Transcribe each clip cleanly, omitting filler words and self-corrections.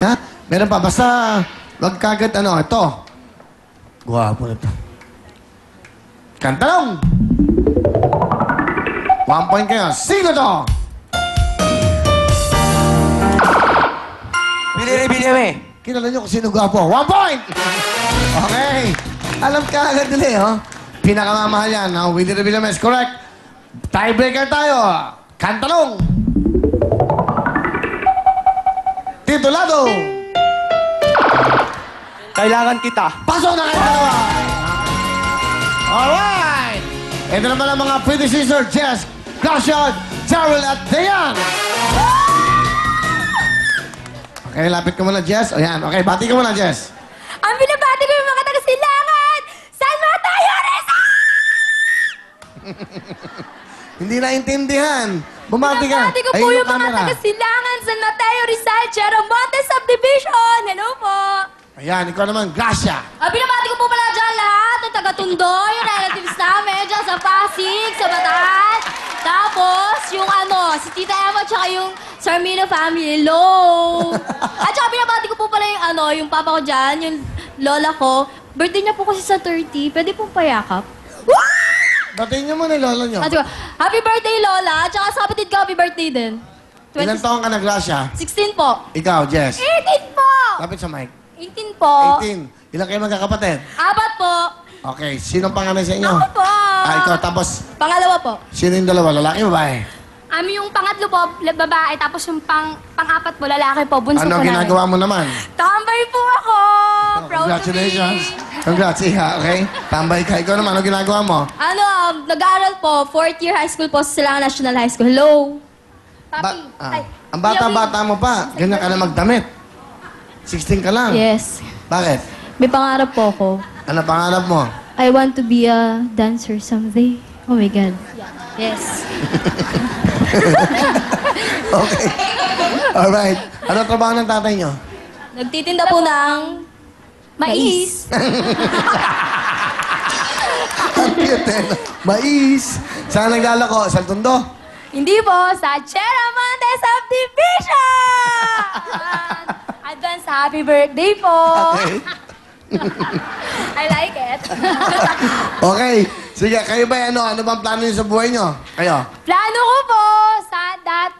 Ha? Meron pa. Basta, wag kagad, ano, ito. Guwapo na ito. Kantalong! 1 point kayo. Sino to? Bili kami. Kilala nyo kung sino guwapo. 1 point! Okay. Alam ka agad nila, oh. Pinakamamahal yan. Willie Revillames, correct. Tiebreaker tayo. Kantalong! Titulado! Kailangan kita. Pasok na kayo dalawa! Alright! Ito naman ang mga predecessor, Jess, Gracia, Jarrell at Dayan. Okay, lapit ka muna, Jess. O yan, okay, bati ka muna, Jess. Ang binabati ko yung mga taga-Silangan! San Mateo Rizal! Hindi naintindihan. Bumati ka. Binabati ko po yung mga taga-Silangan, San Mateo Rizal, Cheramonte Subdivision. Hello po. Ayan, ikaw naman, Gracia. Binabati ko po pala dyan lahat ng taga-Tondo, yung relatives namin, dyan sa Pasig, sa Bataan. Tapos, yung si Tita Emma, tsaka yung Sarmino family. Hello! At tsaka binabati ko po pala yung papa ko dyan, yung lola ko. Birthday niya po kasi sa 30. Pwede pong payakap. Batiin niyo muna yung lolo niyo. At saka, happy birthday, Lola! At saka sa kapatid ko, happy birthday din. Ilan taong ka na, Gracia? 16 po. Ikaw, Jess. 18 po! Lapit sa mic. 18 po. 18. Ilan kayo magkakapatid? 4 po. Okay, sinong panganay sa inyo? Ako po. Ikaw, tapos, Pangalawa po. sino yung dalawa? Lalaki o babae? Yung pangatlo po, babae. Tapos yung pang-apat po, lalaki po. Bunso Ano po namin. ginagawa mo naman? Tambay po ako. Proud Congratulations. to be. Congrats, Iha. Okay? Tambay ka. Ikaw naman, ano ginagawa mo? Nag-aaral po. 4th year high school po sa Silangan National High School. Hello. Papi. Ang bata-bata mo pa, ganyan ka na magdamit. 16 ka lang. Yes. Bakit? May pangarap po ako. Ano pangarap mo? I want to be a dancer someday. Oh my God. Yes. Okay. Alright. Ano trabaho ng tatay nyo? Nagtitinda po ng mais. Ang cute eh. Mais. Saan naglalako? Sa Tondo? Hindi po, sa Cheramonte Subdivision! Advance happy birthday po! Okay. I like it. Okay. Sige, kayo ba ano bang plano nyo sa buhay nyo? Kayo? Plano ko po,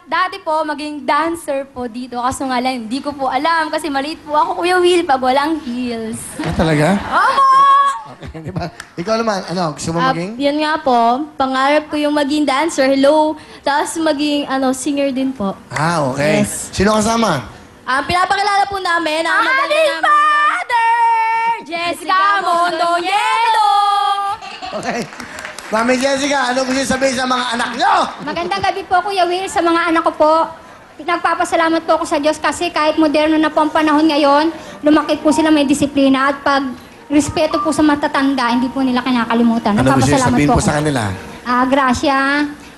dati po, maging dancer po dito. Kaso nga lang, hindi ko po alam kasi maliit po ako, Kuya Will, pag walang heels. Talaga? Opo! Okay, di ba? Ikaw naman, gusto mo maging? Yan nga po, pangarap ko yung maging dancer, hello. Tapos maging, singer din po. Okay. Yes. Sino kasama? Pinapakilala po namin ang maganda namin. Father! Jessica Mondoñedo! Okay. Mami Jessica, ano gusto sabihin sa mga anak nyo? Magandang gabi po, Kuya Will, sa mga anak ko po. Nagpapasalamat po ako sa Diyos kasi kahit moderno na po ang panahon ngayon, lumaki po sila may disiplina at pag respeto po sa matatanda, hindi po nila kinakalimutan. Ano gusto Nagpapasalamat sabihin po po ako. sa kanila? Gracia,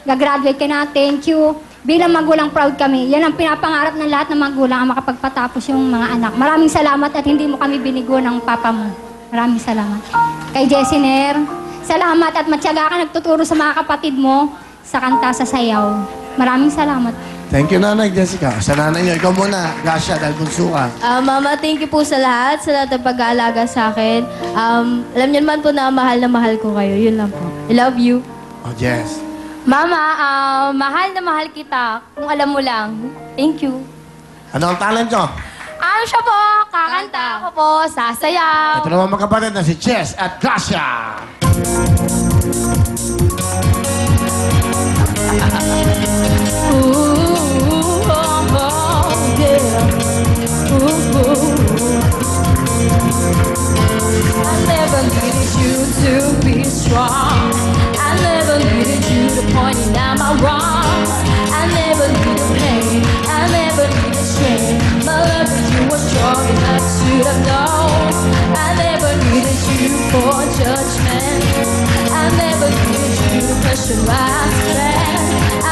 gagraduate ka na, thank you. Bilang magulang, proud kami. Yan ang pinapangarap ng lahat ng magulang, ang makapagpatapos yung mga anak. Maraming salamat at hindi mo kami binigo ng papa mo. Maraming salamat. Kay Jessiner, salamat at matyaga ka nagtuturo sa mga kapatid mo sa kanta, sa sayaw. Maraming salamat. Thank you, Nanay Jessica. Sa nanay nyo, ikaw muna, Gracia, dahil bunso ka. Mama, thank you po sa lahat ng pag-aalaga sa akin. Alam niyo naman po na mahal ko kayo. Yun lang po. I love you. Oh, Jess. Mama, mahal na mahal kita. Kung alam mo lang. Thank you. Ano ang talent nyo? Siya po, kakanta ako po, sasayaw. Ito naman magkapatid na si Jess at Gracia. I never needed you to be strong. I never needed you to point out my wrongs. I never needed pain. I never needed strain. My love for you was strong enough to have known. I never needed you for judgment. I never needed you to pressurize that.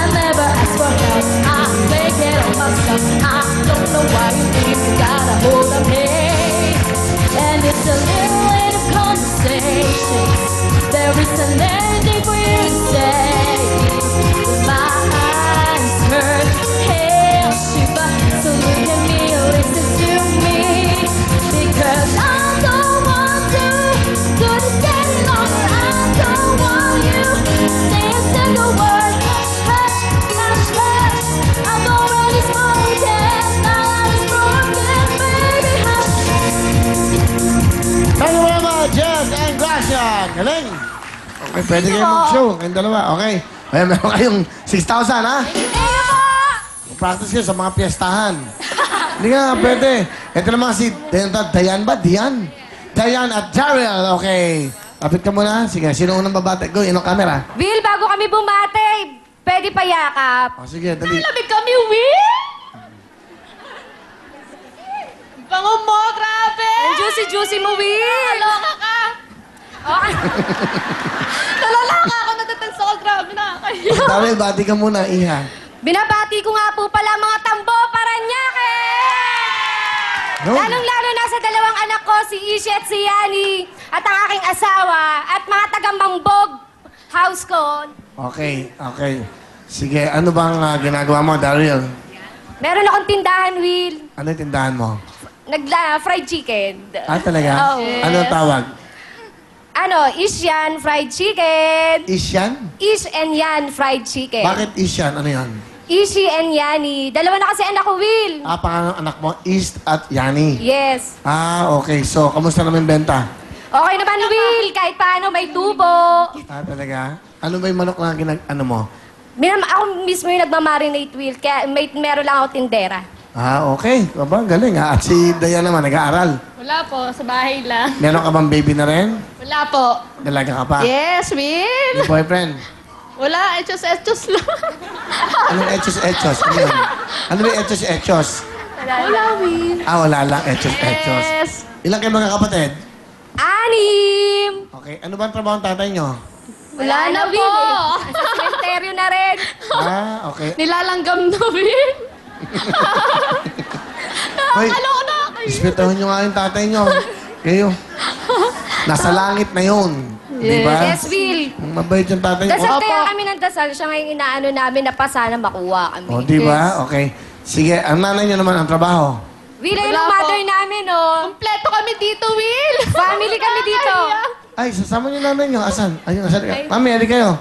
Yan, galing. Okay, pwede kayo mag-show. Kayong dalawa, okay. Ay, meron kayong 6,000, ha? Thank you po! Practice kayo sa mga piyestahan. Hindi nga, pwede. Ito naman si Dayan ba? Dian? Dayan at Jariel. Okay. Lapit ka muna. Sige, sino unang babate? Go, inong camera. Will, bago kami bumate, pwede pa yakap. O, sige, dali. Lamig kami, Will! Bango mo, grabe! Ang juicy-juicy mo, Will! Naloka ka! Okay. Nalalaka ako, natatenso ako, grabe na. Jariel, bati ka muna, iha. Binabati ko nga po pala mga tambo, Paranaque! Yun. Lalong-lalo na sa dalawang anak ko, si Ishi at si Yani, at ang aking asawa, at mga taga-Mambog house ko. Okay, okay. Sige, ano bang ginagawa mo, Daryl? Meron akong tindahan, Will. Ano yung tindahan mo? Fried chicken. Ah, talaga? Oh. Ano tawag? Ano, Isyan fried chicken. Isyan? Ish and Yan fried chicken. Bakit Isyan? Ano yan? Ishi and Yani. Dalawa na kasi anak ko, Will. Ah, pangalan ng anak mo, East at Yani. Yes. Ah, okay. So, kamusta naman benta? Okay naman, Will. Kahit paano may tubo. Ah, talaga? Ano ba yung manok na ano mo? Ako mismo yung nagmamarinate, Will. Kaya meron lang ako tindera. Ah, okay. Aba, galing ha. At si Dayan naman, nag-aaral. Wala po, sa bahay lang. Meron ka bang baby na rin? Wala po. Dalaga ka pa? Yes, Will! May boyfriend? Wala, etos lang. Anong echos-echos? Ano yun? Ano ba yung echos-echos? Wala, Will. Ah, wala lang. Echos-echos. Yes. Ilang kayo mga kapatid? 6. Okay. Ano ba ang trabaho ng tatay nyo? Wala na, po. Will. Sa cementerio na rin. Ah, okay. Nilalanggam na, Will. Hoy, Nakakaloka na ako. ispitahin nyo nga yung tatay nyo. Kayo. Nasa langit na yun. Di ba? Yes, Will. Mabait yung tatay nyo. Dasal Opo. kaya kami ng dasal. Siya ngayon inaano namin na pa sana makuha kami. O, di ba? Okay. Sige, ang nanay nyo naman ang trabaho. Will, ayun Wala ang po. mother namin, oh. Kompleto kami dito, Will. Family kami dito. Ay, sasama nyo nanay nyo. Asan? Ayun, asan? Mami, ali kayo.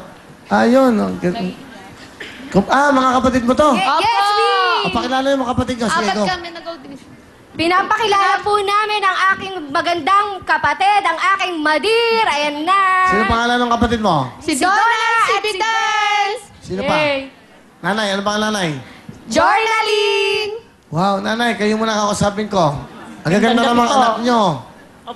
Ayun. Mga kapatid mo to. Yes, Will. Pakilala yung mga kapatid nyo. Sige, Apat go. kami nag-audition. Pinapakilala po namin ang aking magandang kapatid, ang aking madir. Ayan na. Sino pangalan ng kapatid mo? Si Donna, si Vidals. Sino pa? Nanay, ano pangalan nanay? Journaling. Wow, nanay, kayo muna kakausapin ko. Ang gaganda ng mga anak nyo.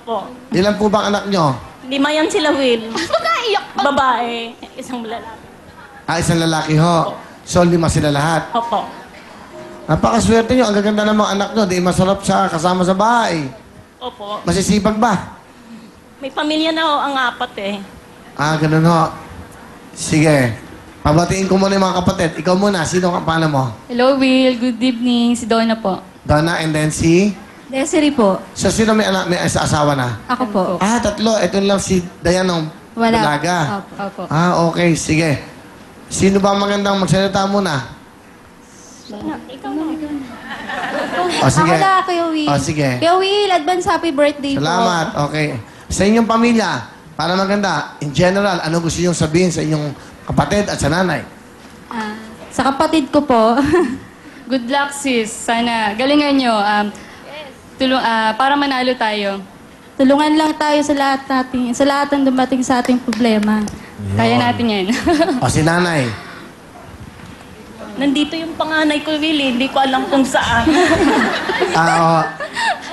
Opo. Ilan po bang anak nyo? 5 yan sila, Will. Naiyak pa. Babae, isang lalaki. Ah, isang lalaki ho. So, 5 sila lahat. Opo. Napakaswerte nyo. Ang gaganda ng mga anak nyo. Di masarap sa kasama sa bahay. Opo. Masisipag ba? May pamilya na ho ang 4 eh. Ah, ganun ho. Sige. Pabatiin ko muna yung mga kapatid. Ikaw muna. Sino ka paano mo? Hello, Will. Good evening. Si Donna po. Donna and then si... Desiree po. So, sino may anak, may asawa na? Ako po. Ah, 3. Ito lang si Dayan ng dalaga. Opo. Ah, okay. Sige. Sino ba ang magandang magsalita muna? O, sige. Ako na, Kuya Will. O, sige. Kuya Will, advance happy birthday po. Salamat. Okay. Sa inyong pamilya, para maganda, in general, ano gusto niyong sabihin sa inyong kapatid at sa nanay? Sa kapatid ko po, good luck, sis. Sana galingan nyo. Para manalo tayo. Tulungan lang tayo sa lahat natin, sa lahat ng dumating sa ating problema. Kaya natin yan. O, si nanay. Nandito yung panganay ko, Will. Hindi ko alam kung saan. Ah,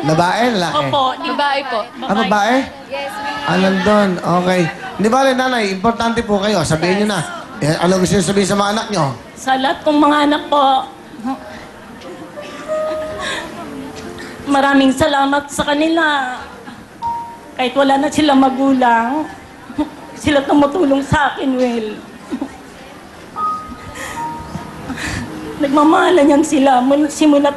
babae, lalaki? Opo. Babae po. Ah, babae? Ah, nandun. Okay. Hindi ba, nanay, importante po kayo. Sabihin niyo na. Eh, ano gusto niyo sabihin sa mga anak niyo? Sa lahat kong mga anak po, maraming salamat sa kanila. Kahit wala na silang magulang, sila tumutulong sa akin, Will. Nagmamahalan yan sila simula